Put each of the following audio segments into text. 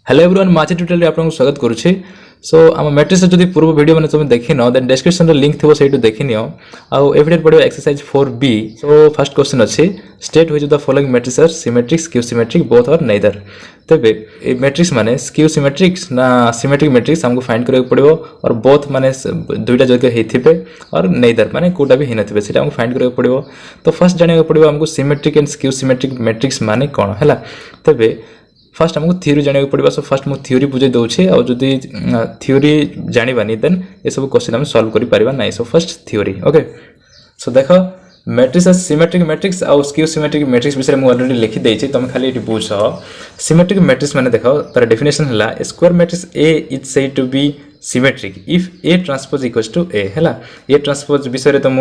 Hello everyone माची tutorial रे आपन स्वागत करूछि। सो आम मैट्रिक्स जदि पूर्व वीडियो माने तुम देखि न देन डिस्क्रिप्शन रे लिंक थिबो सेटु देखि नियो। आ एवरीडे पढियो exercise 4b। So first question अछि state which the following matrix are symmetric skew symmetric both or neither. तबे ए मैट्रिक्स माने स्क्यू सिमेट्रिक ना सिमेट्रिक मैट्रिक्स हमको फाइंड करय पड़िबो और बोथ माने दुईटा जगह हेथिबे और नेदर माने कोटा भी हिनथिबे सेटा हमको फाइंड करय पड़िबो। तो फर्स्ट जानिया पड़िबो हमको symmetric and skew symmetric matrix माने कोन हला। तबे फर्स्ट हमको थ्योरी जानिया पड़िबा। सो फर्स्ट मु थ्योरी बुझे दउछि और जदि थ्योरी जानिबानी देन ए सब क्वेश्चन हम सॉल्व करि परिबा नै। So first theory okay. So देखो मैट्रिक्स सिमेट्रिक मैट्रिक्स और स्क्यू सिमेट्रिक मैट्रिक्स विषय में ऑलरेडी लिखि देछि तुम खाली एटी बुझ। सिमेट्रिक मैट्रिक्स माने देखो तार डेफिनेशन हला square matrix A is said to be symmetric if A transpose equals to A हला। A ट्रांसपोज विषय रे तुम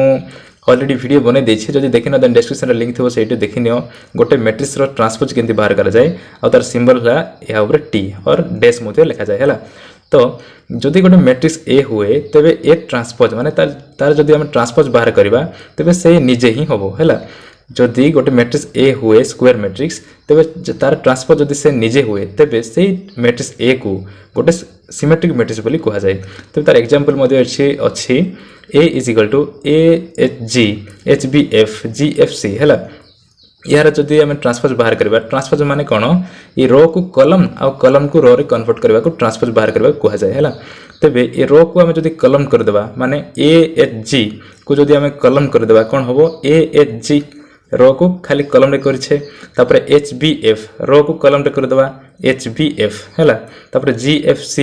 ऑलरेडी वीडियो बने देछि जदि देखिनो देन डिस्क्रिप्शन रे लिंक थिबो सेठी देखिनियो। गोटे मैट्रिक्स रो ट्रांसपोज केंति बाहर करा जाय और तार सिंबल हला या ऊपर T और डैश मध्ये लिखा जाय हला। तो जदि गोटे मैट्रिक्स A हुए तबे A ट्रांसपोज माने तार जदि हम ट्रांसपोज बाहर करबा तबे से निजे ही होबो हला। जदि गोटे मैट्रिक्स A हुए स्क्वायर मैट्रिक्स तबे तार ट्रांसपोज जदि से निजे हुए तबे से मैट्रिक्स A को गोटे सिमेट्रिक मैट्रिक्स बोली कहा जाय। तबे तार एग्जांपल मध्ये अछि A is equal to AHG HBF GFC हला। यार जदि हम ट्रांसपोज बाहर करबा ट्रांसपोज माने कोन ई रो को कॉलम आ कॉलम को रो रे कन्वर्ट करबा को ट्रांसपोज बाहर करबा कहा जाय हला। तबे ए रो को हम जदि कॉलम कर देबा माने AHG को जदि हम कॉलम कर देबा कोन होबो AHG रो को खाली कॉलम रे करछे। तापर HBF रो को कॉलम रे कर देबा HBF हला। तापर GFC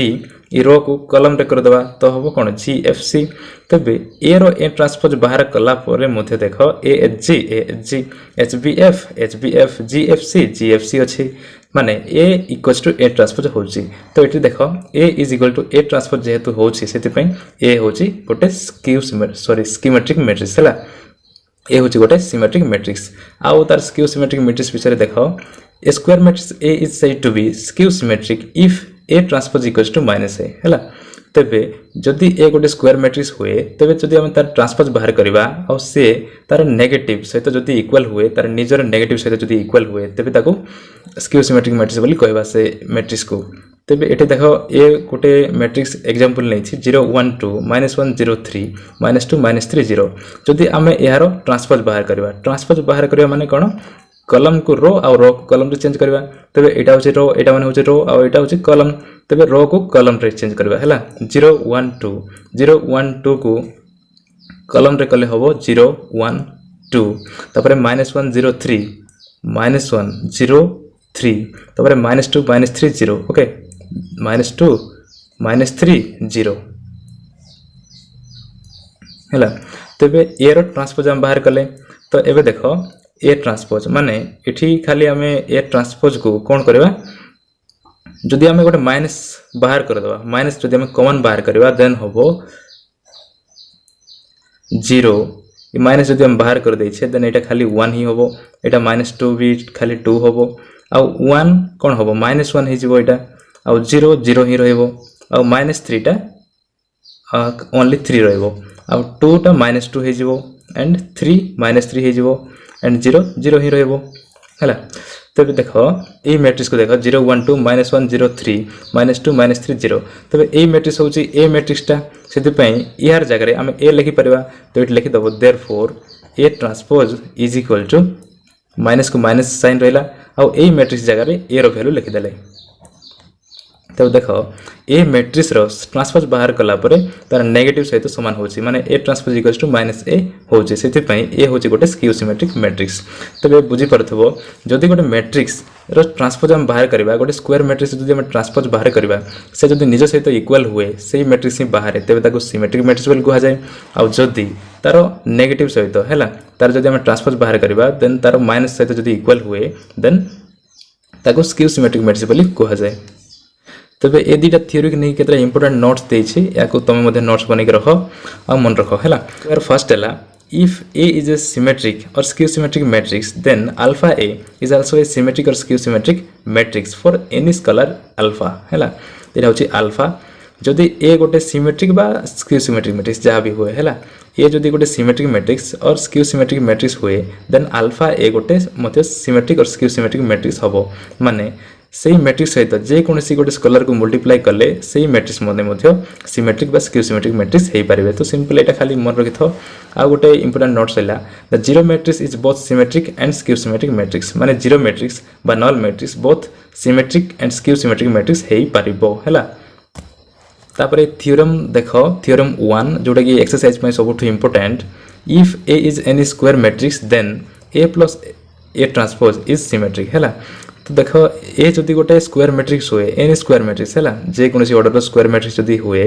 ई रो को कॉलम रे कर देबा तो होबो कोन GFC। तबे ए रो ए ट्रांसपोज बाहर कला परे मध्ये देखो AHG HBF HBF GFC GFC अछि माने A equals to A transpose होछि। तो एठी देखो A is equal to A transpose जेहेतु होछि सेति पई A होछि गोटे स्कीमेट्रिक मैट्रिक्स हला। ए होछि गोटे सिमेट्रिक मैट्रिक्स। आउ तार स्क्यू सिमेट्रिक मैट्रिक्स विषय देखो a square matrix A is said to be skew symmetric if A transpose equals to -A हला। तबे जदि A गोटे स्क्वायर मैट्रिक्स हुए तबे जदि हम तार ट्रांसपोज बाहर करबा और से तार नेगेटिव सहित जदि इक्वल हुए तार निजर नेगेटिव सहित जदि इक्वल हुए तबे ताको स्क्यू सिमेट्रिक मैट्रिक्स बोली कहबा से मैट्रिक्स को। तबे एटे देखो ए गोटे मैट्रिक्स एग्जांपल नै छी 0 1 2 -1 0 3 -2 -3 0। जदि हमें यारो ट्रांसपोज बाहर करबा माने कोन कॉलम को रो और रो को कॉलम रे चेंज करबा। तबे एटा होचे रो एटा माने होचे रो और एटा होचे कॉलम। तबे रो को कॉलम रे चेंज करबा हला। 0 1 2 को कॉलम रे कले होबो 0 1 2। तापर -1 0 3 -1 0 3 तापर -2 -3 0 ओके -2 -3 0 हला। तबे ए रो ट्रांसपोज हम बाहर कले तो एबे देखो ए ट्रांसपोज माने एठी खाली हमें ए ट्रांसपोज को कोन करबा जदि हमें गोटे माइनस बाहर कर देबा माइनस जदि हमें कॉमन बाहर करबा देन होबो 0 ई माइनस जदि हम बाहर कर दै छै देन एटा खाली 1 ही होबो। एटा -2 भी खाली 2 होबो आ 1 कोन होबो -1 हे जिवो एटा आ 0 0 ही रहबो आ -3 टा ओनली 3 रहबो आ 2 टा -2 हे जिवो एंड 3 -3 हे जिवो एंड 0 0 ही रहबो हला। तबे देखो ए मैट्रिक्स को देखो 0 1 2 -1 0 3 -2 -3 0। तबे ए मैट्रिक्स होची ए मैट्रिक्स टा सेति पई यार जगह रे हम ए लिखि परबा तो एट लिखि दबो therefore A transpose is equal to minus को माइनस साइन रहला और ए मैट्रिक्स जगह रे ए रो वैल्यू लिखि देले। तब देखो ए मैट्रिक्स रो ट्रांसपोज बाहर कला परे तार नेगेटिव सहित समान होची माने A transpose equals to -A होची सेति पई ए होची गोटे स्क्यू सिमेट्रिक मैट्रिक्स। तबे बुझी परथबो जदि गोटे मैट्रिक्स रो ट्रांसपोज हम बाहर करबा गोटे स्क्वायर मैट्रिक्स जदि हम ट्रांसपोज बाहर करबा से जदि निज सहित इक्वल हुए सेही मैट्रिक्स ही बाहर तबे ताको सिमेट्रिक मैट्रिक्स बोली कहा जाय। आ जदि तारो नेगेटिव सहित हैला तार जदि हम ट्रांसपोज बाहर करबा देन तारो माइनस सहित जदि इक्वल हुए देन ताको स्क्यू सिमेट्रिक मैट्रिक्स बोली कहा जाय। तबे ए दुटा थ्योरी के नहीं केतरा इंपोर्टेंट नोट्स देछि याको तमे मध्ये नोट्स बनै के रखो आ मन रखो हैला। यार फर्स्ट हैला if A is a symmetric or skew symmetric matrix then alpha A is also a symmetric or skew symmetric matrix for any scalar alpha हैला। एटा होछि अल्फा जदि A गोटे सिमेट्रिक बा स्क्यू सिमेट्रिक मैट्रिक्स जहाँ भी हुए हैला। ए जदि गोटे सिमेट्रिक मैट्रिक्स और स्क्यू सिमेट्रिक मैट्रिक्स हुए देन अल्फा A गोटे मते सिमेट्रिक और स्क्यू सिमेट्रिक मैट्रिक्स हबो माने सेही मैट्रिक्स सहित जे कोनसी गोटे स्केलर को मल्टीप्लाई कले सेही मैट्रिक्स मध्य सिमेट्रिक बा स्क्यू सिमेट्रिक मैट्रिक्स हे पारिबे। तो सिंपल एटा खाली मन रखिथो। आ गोटे इंपोर्टेंट नोट्स हैला the zero matrix is both symmetric and skew symmetric matrix माने जीरो मैट्रिक्स बा null matrix both symmetric and skew symmetric matrix हे पारिबो हैला। तापरे थ्योरम देखो थ्योरम 1 जोटा कि एक्सरसाइज में सबुठ important if A is any square matrix then A plus A transpose is symmetric हैला। तो देखो ए जदि गोटे स्क्वायर मैट्रिक्स हुए एनी स्क्वायर मैट्रिक्स हैला जे कोनसी ऑर्डर स्क्वायर मैट्रिक्स जदि हुए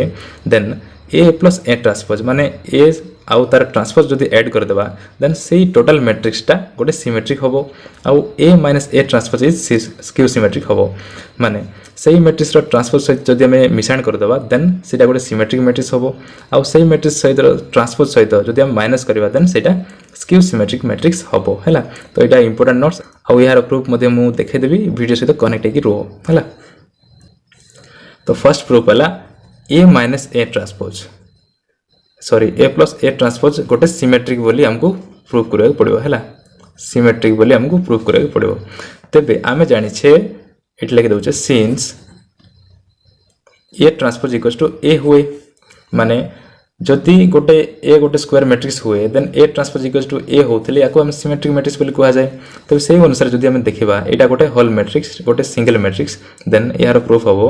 then A plus A transpose माने ए आउ तार ट्रांसपोज जदि ऐड कर देबा देन सेही टोटल मैट्रिक्सटा गोटे सिमेट्रिक होबो आउ A minus A transpose is skew symmetric होबो माने सेही मैट्रिक्स रो ट्रांसपोज सहित जदि हमें मिश्रण कर देबा देन सेटा गोटे सिमेट्रिक मैट्रिक्स होबो आउ सेही मैट्रिक्स सहित ट्रांसपोज सहित जदि हम माइनस करबा देन सेटा स्क्यू सिमेट्रिक मैट्रिक्स होबो हैला। तो एटा इंपोर्टेंट नोट्स आउ यार प्रूफ मध्ये मु देखे देबी वीडियो सहित कनेक्ट हेकि रहो हैला। तो फर्स्ट प्रूफ हैला A minus A transpose sorry A plus A transpose गोटे सिमेट्रिक बोली हमको प्रूफ करबा पड़िबो हैला। सिमेट्रिक बोली हमको प्रूफ करबा पड़िबो। तबे आमे जानि छे एट लिख दउचे since A transpose equals to A हुए माने जदि गोटे ए गोटे स्क्वायर मैट्रिक्स हुए then A transpose equals to A होतले याको हम सिमेट्रिक मैट्रिक्स बोली कहा जाए। तो सेही अनुसार जदि हम देखिबा एटा गोटे होल मैट्रिक्स गोटे सिंगल मैट्रिक्स देन यार प्रूफ हबो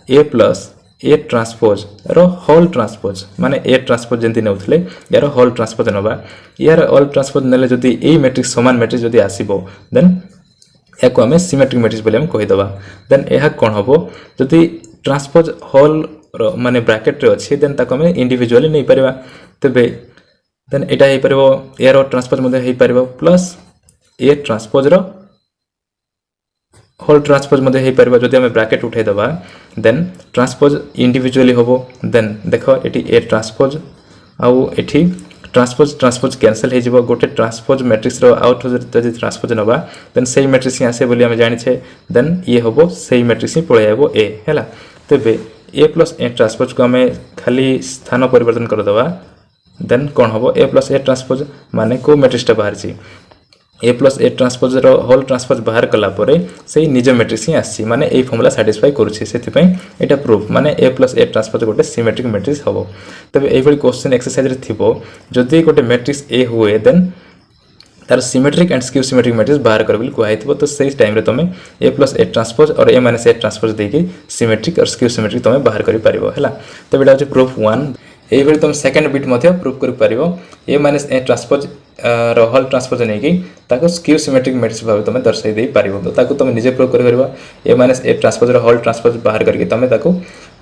ए प्लस ए ट्रांसपोज रो होल ट्रांसपोज माने ए ट्रांसपोज जंती नउथले यार होल ट्रांसपोज नबा यार होल ट्रांसपोज नेले जदि ए मैट्रिक्स समान मैट्रिक्स जदि आसीबो देन याको हमें सिमेट्रिक मैट्रिक्स बोली हम कहि दबा। देन एहा कोन हबो जदि ट्रांसपोज होल माने ब्रैकेट रे अछि देन ताको हमें इंडिविजुअली नै परबा। तबे देन एटा हे परबो यार ट्रांसपोज मध्ये हे परबो प्लस ए ट्रांसपोज रो होल ट्रांसपोज मध्ये हे परबा जदि हमें ब्रैकेट उठै दबा देन ट्रांसपोज इंडिविजुअली होबो देन देखो एटी ए ट्रांसपोज आउ एटी ट्रांसपोज ट्रांसपोज कैंसिल हे जिवो गोटे ट्रांसपोज मैट्रिक्स रो आउट जदि ट्रांसपोज नबा देन सेही मैट्रिक्स आसे बोली हम जानि छे देन ये होबो सेही मैट्रिक्स ही पळे आबो ए हैला। तबे ए प्लस ए ट्रांसपोज को हमें खाली स्थान परिवर्तन कर दबा देन कोन होबो ए प्लस ए ट्रांसपोज माने को मैट्रिक्सटा बाहर छी ए प्लस ए ट्रांसपोज रो होल ट्रांसपोज बाहर कला परे सेही निज मैट्रिक्स ही आसी माने ए फॉर्मूला सैटिस्फाई करूछि सेति पई एटा प्रूफ माने ए प्लस ए ट्रांसपोज गोटे सिमेट्रिक मैट्रिक्स होबो। तबे एई भली क्वेश्चन एक्सरसाइज रे थिबो जदि गोटे मैट्रिक्स ए हुए देन तार symmetric and skew symmetric matrix बाहर कर बिल कहैथिबो तो सही टाइम रे तमे ए प्लस ए ट्रांसपोज और ए माइनस ए ट्रांसपोज देकी सिमेट्रिक और स्क्यू सिमेट्रिक तमे बाहर करि पारिबो हैला। तो बेटा होचे प्रूफ 1 एई बेले तुम सेकंड बिट मध्ये प्रूफ करि पारिबो ए माइनस ए ट्रांसपोज रो होल ट्रांसपोज नेकी ताको स्क्यू सिमेट्रिक मैट्रिक्स भाबे तमे दर्शाई देई पारिबो। तो ताको तमे निजे प्रूफ करि परबा ए माइनस ए ट्रांसपोज रो होल ट्रांसपोज बाहर करके तमे ताको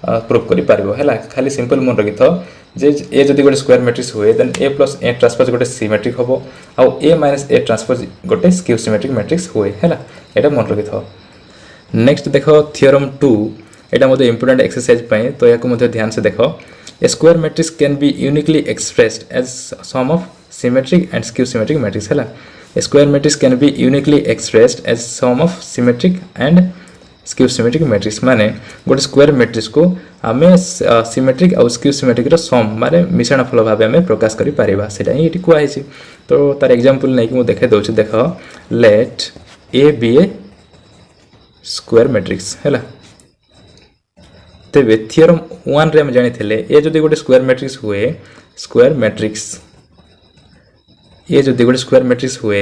प्रूफ करि पारिबो हैला। खाली सिंपल मन रखिथो जे ए जदि गोटे स्क्वायर मैट्रिक्स हुए then A plus A transpose गोटे सिमेट्रिक होबो आउ ए माइनस ए ट्रांसपोज गोटे स्क्यू सिमेट्रिक मैट्रिक्स हुए हैला। एटा मन रखिथो। नेक्स्ट देखो थ्योरम 2 एटा मध्ये इंपोर्टेंट एक्सरसाइज पय तो याको मध्ये ध्यान से देखो A square matrix can be uniquely expressed as sum of symmetric and skew symmetric matrix हैला। A square matrix can be uniquely expressed as sum of symmetric and skew symmetric matrix माने गोटे स्क्वायर मैट्रिक्स को हमें symmetric और skew symmetric रो सम माने मिश्रण फल भाबे हमें प्रकाश करि पारिबा सेटा ही एटी कुआ हैछि। तो तार एग्जांपल नै कि मु देखे दोछि देखो let A be a square matrix हैला। तेबे थ्योरम 1 रे हम जानि थिले ए जदि गोटे स्क्वायर मैट्रिक्स हुए स्क्वायर मैट्रिक्स ए जदि गोटे स्क्वायर मैट्रिक्स हुए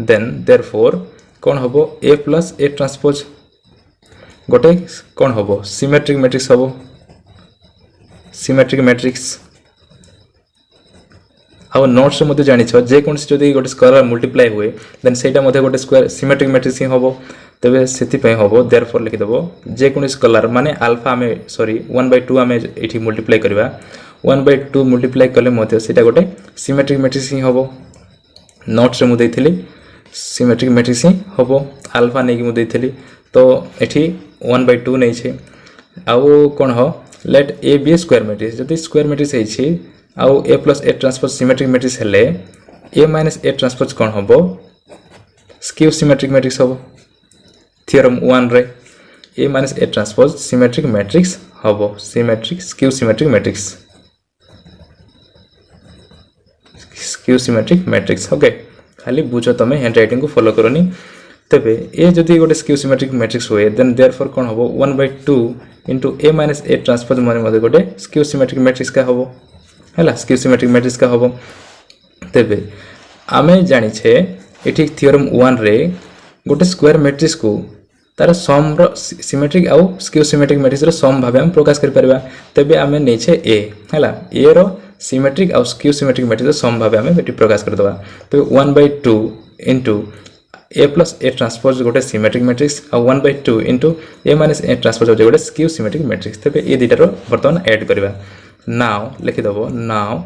देन देयरफॉर कोन होबो ए प्लस ए ट्रांसपोज गोटे कोन होबो सिमेट्रिक मैट्रिक्स होबो सिमेट्रिक मैट्रिक्स आउ नोट्स मध्ये जानि छ जे कोन जदि गोटे स्क्वायर मल्टीप्लाई हुए देन सेटा मध्ये गोटे स्क्वायर सिमेट्रिक मैट्रिक्स ही होबो। तबे सेति पय होबो देयरफॉर लिखि देबो जे कोन स्केलर माने अल्फा में सॉरी 1/2 हमें एठी मल्टीप्लाई करबा 1/2 मल्टीप्लाई कले मध्ये सेटा गोटे सिमेट्रिक मैट्रिक्स ही होबो। नोट्स रे मु देथिली सिमेट्रिक मैट्रिक्स ही होबो अल्फा नै कि मु देथिली तो एठी 1/2 नै छै आउ कोन हो let A be square matrix जदि स्क्वायर मैट्रिक्स है छी आउ A plus A transpose symmetric matrix हेले ए माइनस ए ट्रांसपोज कोन होबो स्क्यू सिमेट्रिक मैट्रिक्स होबो। थ्योरम 1 रे A minus A transpose symmetric matrix होबो symmetric skew symmetric matrix skew symmetric matrix okay खाली बुझो तमे हैंड राइटिंग को फॉलो करनी तेबे ए जदि गोटे स्क्यू सिमेट्रिक मैट्रिक्स हुए देन देयरफॉर कोन हबो 1/2 into a minus a transpose माने मते गोटे स्क्यू सिमेट्रिक मैट्रिक्स का हबो हैला स्क्यू सिमेट्रिक मैट्रिक्स का हबो तेबे आमे जानि छे एठी थ्योरम 1 रे गोटे स्क्वायर मैट्रिक्स को तार सम रो सिमेट्रिक आउ स्क्यू सिमेट्रिक मैट्रिक्स रो सम भाबे हम प्रकाश कर परबा तेबे आमे नै छे a हैला a रो सिमेट्रिक आउ स्क्यू सिमेट्रिक मैट्रिक्स रो सम भाबे आमे बेटी प्रकाश कर दबा तो 1/2 into a plus a transpose गोटे सिमेट्रिक मैट्रिक्स आ 1/2 into a minus a transpose गोटे स्क्यू सिमेट्रिक मैट्रिक्स तेबे ए दुटा रो वर्तमान ऐड करबा नाउ लिखि दबो now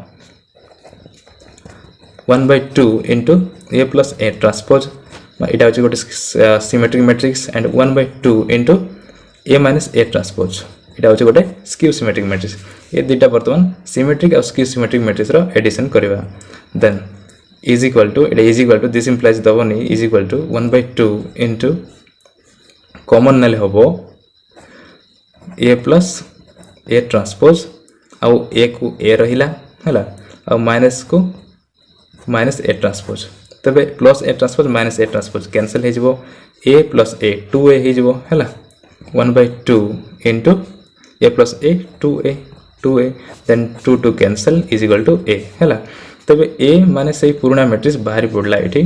1/2 into a plus a transpose इटा होची गोटे symmetric matrix and 1/2 into a minus a transpose इटा होची गोटे स्क्यू सिमेट्रिक मैट्रिक्स ए दुटा वर्तमान सिमेट्रिक और स्क्यू सिमेट्रिक मैट्रिक्स रो एडिशन करबा then is equal to this implies the one is equal to 1/2 into common नले होबो a plus a ट्रांसपोज आउ a को a रहिला हला आउ माइनस को माइनस a ट्रांसपोज तबे plus a transpose minus a transpose cancel हे जिवो a plus a 2a हे जिवो हला 1/2 into a plus a 2a then 2 cancel is equal to a हला तबे ए माने सही पुराना मैट्रिक्स बाहरी पड़ला एठी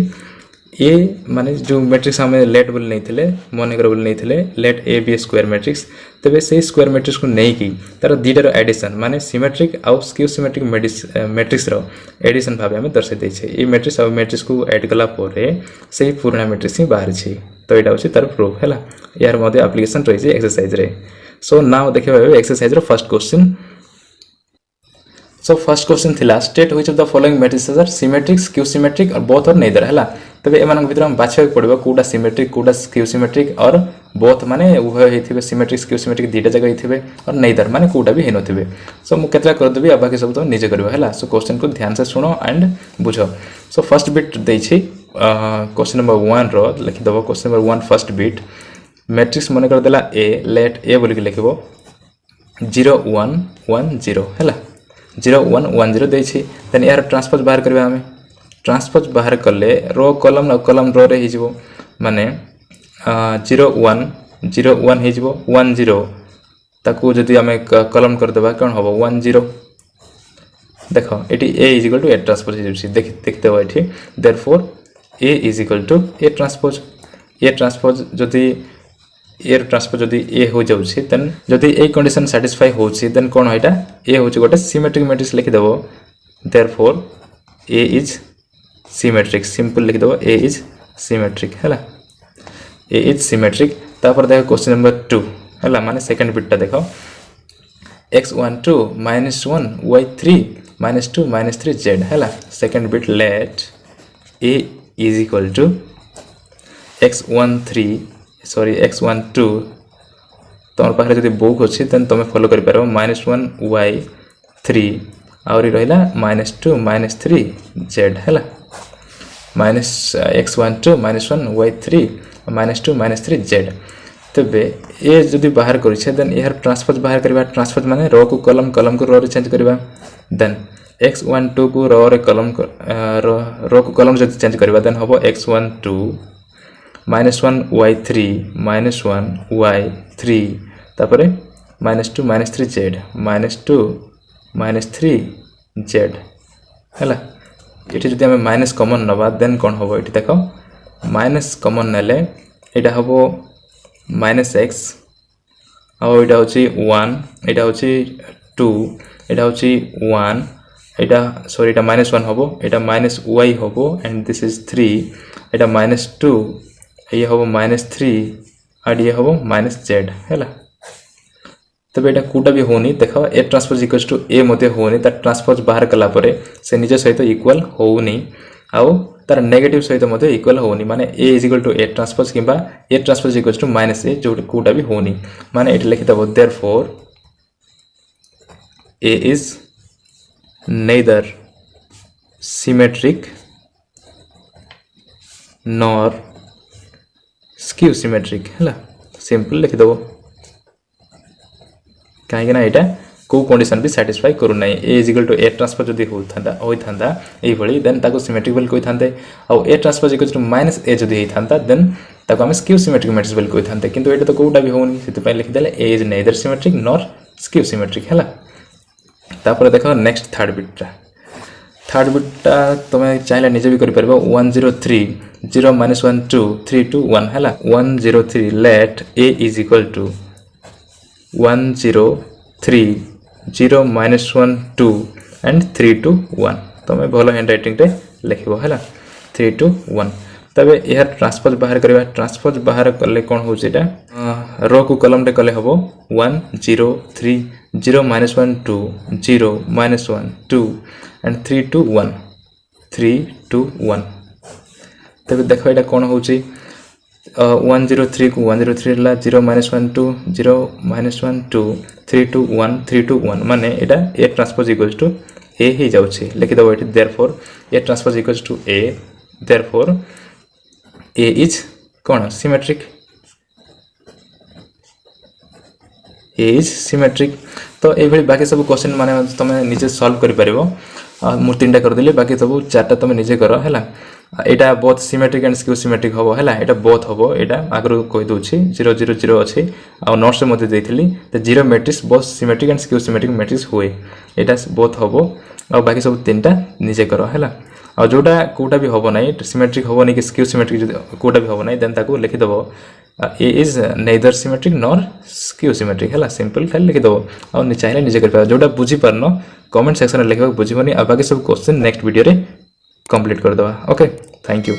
ए माने जो मैट्रिक्स हमें लेट बोल नहीं थिले मन कर बोल नहीं थिले let A be square matrix तबे सही स्क्वायर मैट्रिक्स को नहीं की तार दीटा रो एडिशन माने सिमेट्रिक आउ स्क्यू सिमेट्रिक मैट्रिक्स रो एडिशन भाबे हमें दर्शाइ दै छै ए मैट्रिक्स आउ मैट्रिक्स को ऐड कला पोरे सही पुराना मैट्रिक्स ही बाहर छै तो एटा होछि तार प्रूफ हैला यार मध्ये एप्लीकेशन रहि छै एक्सरसाइज रे सो नाउ देखिबा एक्सरसाइज रो first question So first question थिला state which of the following matrices are symmetric, skew symmetric or both or neither हैला तबे एमान भीतर हम बाछय पड़बो कोडा सिमेट्रिक कोडा स्क्यू सिमेट्रिक और बोथ माने उभय हेथिबे सिमेट्रिक स्क्यू सिमेट्रिक दीटा जगह हेथिबे और neither माने कोडा भी हेनो थिबे सो मु केतरा कर देबी अब बाकी सब तो निजे करबो हैला सो क्वेश्चन को ध्यान से सुनो एंड बुझो सो फर्स्ट बिट दै छी क्वेश्चन नंबर 1 रो लिखि दबो question number 1 first bit matrix मने कर देला a लेट a बोली के लिखबो 0 1 1 0 हैला 0 1 1 0 दे छी देन यार ट्रांसपोज बाहर करबा हमें ट्रांसपोज बाहर करले रो कॉलम रो रे ही जिवो माने 0 1 0 1 ही जिवो 1 0 ताकू जदी हमें कॉलम कर देबा कोन होबो 1 0 देखो एटी a = a ट्रांसपोज ही जिवसी देखते हो एठी देयरफॉर a = a ट्रांसपोज जदी एयर ट्रांसपोज जदी ए हो जाउछि देन जदी ए कंडीशन सैटिस्फाई होछि देन कोन होइटा ए होछि गोटे सिमेट्रिक मैट्रिक्स लिखि देबो therefore A is symmetric simple लिखि देबो ए इज सिमेट्रिक हैला ए इज सिमेट्रिक तापर देखो क्वेश्चन नंबर 2 हैला माने सेकंड बिटटा देखो x12 -1 y3 -2 -3 z हैला second bit late a = x12 तमर पाखरे जदी बुक अछि तन तमे फॉलो करि पारो -1 y3 आउरी रहिला -2 -3 z हैला x12 -1 y3 -2 -3 z तबे ए जदी बाहर करि छै देन एहर ट्रांसपोज बाहर करबा ट्रांसपोज माने रो को कॉलम को रो रे चेंज करबा देन x12 को रो रे कॉलम रो को कॉलम जदी चेंज करबा देन होबो x12 -1 y3 -1 y3 तापरे -2 -3 z -2 -3 z हैला एठी जदी हमें माइनस कॉमन नबा देन कोन होबो एठी देखो माइनस कॉमन नेले एटा होबो -x आ एटा होची 1 एटा होची 2 एटा होची 1 एटा सॉरी एटा -1 होबो एटा -y होबो एंड दिस इज 3 एटा -2 ये होबो -3 और ये होबो -z हैला तबे एटा कोटा भी होनी देखो a ट्रांसपोज = a मते होनी त ट्रांसपोज बाहर कला परे से निज सहित इक्वल होउनी आउ तार नेगेटिव सहित मते इक्वल होउनी माने a = a ट्रांसपोज किबा a ट्रांसपोज = -a जो कोटा भी होनी माने एटा लिखि दबो therefore a is neither symmetric nor skew symmetric हैला सिंपल लिखि दबो काहे ना एटा को कंडीशन भी सैटिस्फाई करू नै A is equal to A transpose जदी होइथांदा एई भली देन ताको सिमेट्रिक बोली कहिथांते आ A transpose equal to minus A जदी होइथांदा देन ताको हम स्क्यू सिमेट्रिक मैट्रिक्स बोली कहिथांते किंतु एटा तो कोटा भी होउनी सेति पय लिखि देले A is neither symmetric nor skew symmetric हला तापर देखो नेक्स्ट थर्ड बिटटा तुम चाहे निजे भी कर 103 0 -1 2 3 2 1 है 103 let a is equal to 103 0 -1 2 and 3 2 1 तुम भल हैंड रईटिंग लिख है 3 2 1 तबे यार ट्रांसपोज बाहर करबा ट्रांसपोज बाहर कले कोन हो जेटा रो को कॉलम रे कले हबो 1 0 3 0 -1 2 0 -1 2 एंड 3 2 1 3 2 1 तबे देखो एटा कोन होची 103 को 103 ला 0 -1 2 0 -1 2 3 2 1 3 2 1 माने एटा a transpose equals to a ही जाउची लिखि दबो एटी therefore a transpose equals to a therefore a is कौन सिमेट्रिक a is सिमेट्रिक तो ये भली बाकी सब क्वेश्चन माने तुम निजे सॉल्व करि परिबो मु तीनटा कर देली बाकी सब चारटा तुम निजे करो हैला एटा both symmetric and skew symmetric हबो हैला एटा बोथ हबो एटा आगरो कहि दोछि 0 0 0 अछि आ नोट्स मध्ये देथिली त zero matrix both symmetric and skew symmetric matrix होय एटा बोथ हबो आ बाकी सब तीनटा निजे करो हैला आ जोटा कोटा भी हबो नै सिमेट्रिक हबो नै कि स्क्यू सिमेट्रिक कोटा भी हबो नै देन ताको लिखि दबो A is neither symmetric nor skew symmetric हैला सिंपल खाली लिखि दबो आ नि चाहिले निजे कर जोटा बुझी परनो कमेंट सेक्शन रे लिखबा बुझिबोनी आ बाकी सब क्वेश्चन नेक्स्ट वीडियो रे कंप्लीट कर दबा ओके थैंक यू।